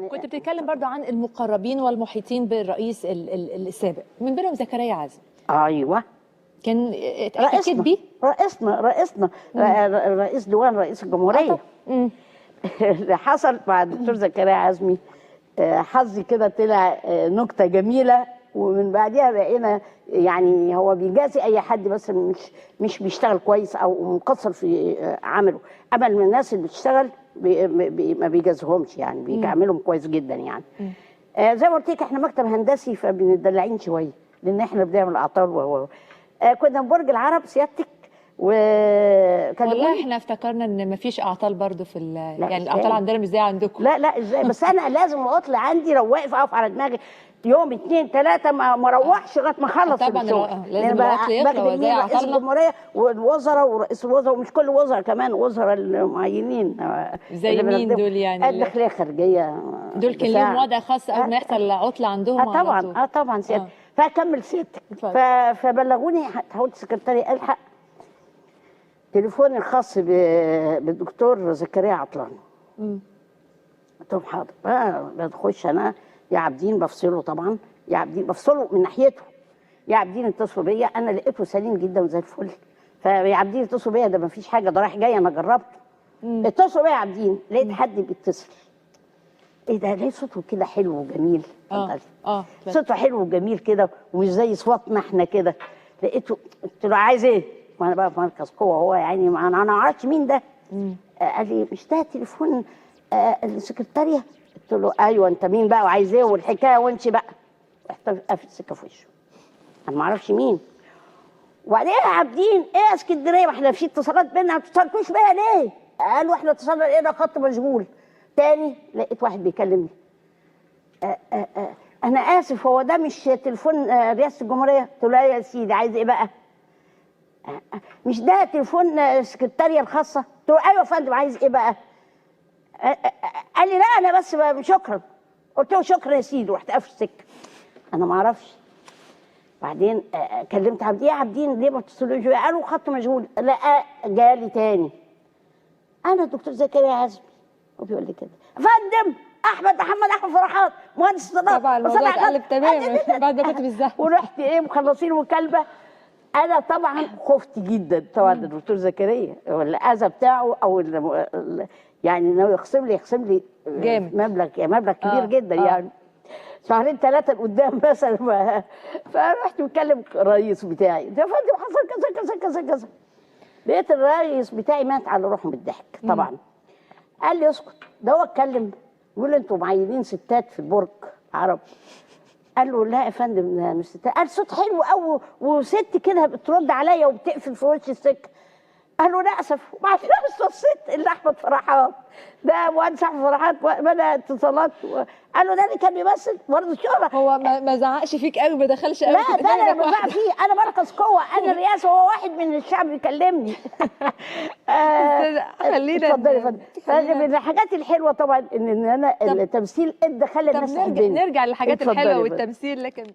كنت بتتكلم برضو عن المقربين والمحيطين بالرئيس السابق، من بينهم زكريا عزمي. ايوه كان احتكيت بيه؟ رئيسنا رئيس ديوان رئيس الجمهوريه. اللي حصل مع الدكتور زكريا عزمي، حظي كده طلع نكته جميله، ومن بعدها بقينا يعني هو بيجازي اي حد بس مش بيشتغل كويس او مقصر في عمله. اما من الناس اللي بتشتغل ما بيجازهمش، يعني بيعملهم كويس جدا يعني. زي ما قلت لك احنا مكتب هندسي فبندلعين شويه، لان احنا بنعمل اعطال كنا في برج العرب سيادتك، وكان والله احنا افتكرنا ان مفيش اعطال برضو في يعني الاعطال عندنا مش زي عندكم. لا ازاي بس انا لازم العطل عندي لو واقف اقف على دماغي يوم 2 3 ما اروحش لغايه ما اخلص طبعا لازم العطل يخلى زي رئيس الجمهوريه والوزراء ورئيس الوزراء، ومش كل وزراء كمان وزراء المعينين زي مين دول يعني؟ الداخليه الخارجيه دول كان ليهم وضع خاص اول ما يحصل عطل عندهم. طبعا طبعا سيادتك. فاكمل سيادتك. فبلغوني حاولت السكرتاري الحق تليفوني الخاص بالدكتور زكريا عطلان. قلت لهم حاضر. بخش انا يا عابدين بفصله، طبعا يا عابدين بفصله من ناحيته. يا عابدين اتصلوا بيا، انا لقيته سليم جدا وزي الفل. فيا عابدين اتصلوا بيا، ده ما فيش حاجه، ده رايح جاي انا جربته. اتصلوا بيا يا عابدين، لقيت حد بيتصل. ايه ده؟ ليه صوته كده حلو وجميل. صوته حلو وجميل كده ومش زي صوتنا احنا كده. لقيته قلت له عايز ايه؟ وانا بقى في مركز قوه، هو يعني انا ما اعرفش مين ده. قال لي مش ده تليفون السكرتاريه؟ قلت له ايوه، انت مين بقى وعايز ايه والحكايه وانت بقى؟ رحت قافل السكه في وشه، انا ما اعرفش مين. وبعدين يا عابدين ايه اسكندريه، ما احنا في اتصالات بينا، ما اتصلتوش بيا ليه؟ قالوا احنا اتصلنا ايه، ده خط مشغول. تاني لقيت واحد بيكلمني، انا اسف هو ده مش تليفون رئاسه الجمهوريه؟ قلت له يا سيدي عايز ايه بقى؟ مش ده تليفون السكرتاريه الخاصه؟ قلت له ايوه يا فندم عايز ايه بقى؟ قال لي لا انا بس شكرا. قلت له شكرا يا سيدي، ورحت قافل السكه. انا ما اعرفش. بعدين كلمت عابدين، يا عابدين ليه ما بتتصلوش؟ قالوا خط مشغول. لا جالي تاني، انا الدكتور زكريا عزمي، وبيقول لي كده يا فندم احمد فرحات مهندس الصناعه. طبعا الموضوع اتقلب تماما بعد ما كنت بالزحمه. ورحت مخلصين مكالمه. انا طبعا خفت جدا طبعا الدكتور زكريا والاذى بتاعه، او يعني انه يخصم لي جامد مبلغ كبير جدا يعني 2 3 لقدام مثلا. فرحت مكلم الرئيس بتاعي، يا فندم حصل كذا كذا كذا كذا. لقيت الرئيس بتاعي مات على روحه من الضحك طبعا. قال لي اسكت، ده هو اتكلم يقول انتوا معينين ستات في البرج عرب. قال له لا يا فندم مش ستات. قال صوت حلو قوي وست كده بترد عليا وبتقفل في وش السكه. قال له لا اسف. وبعدين صوت ست اللي احمد فرحات ده مهندس احمد فرحات بدا اتصالات قال له ده اللي كان بيمثل برضه الشهره. هو ما زعقش فيك قوي، ما دخلش قوي؟ لا ده انا بزعق فيه، انا مركز قوه، انا الرئاسه، هو واحد من الشعب بيكلمني. خلينا اتفضلي يا فندم. من الحاجات الحلوه طبعا ان انا التمثيل ادى خلى الناس تحبني. نرجع للحاجات الحلوه والتمثيل. لكن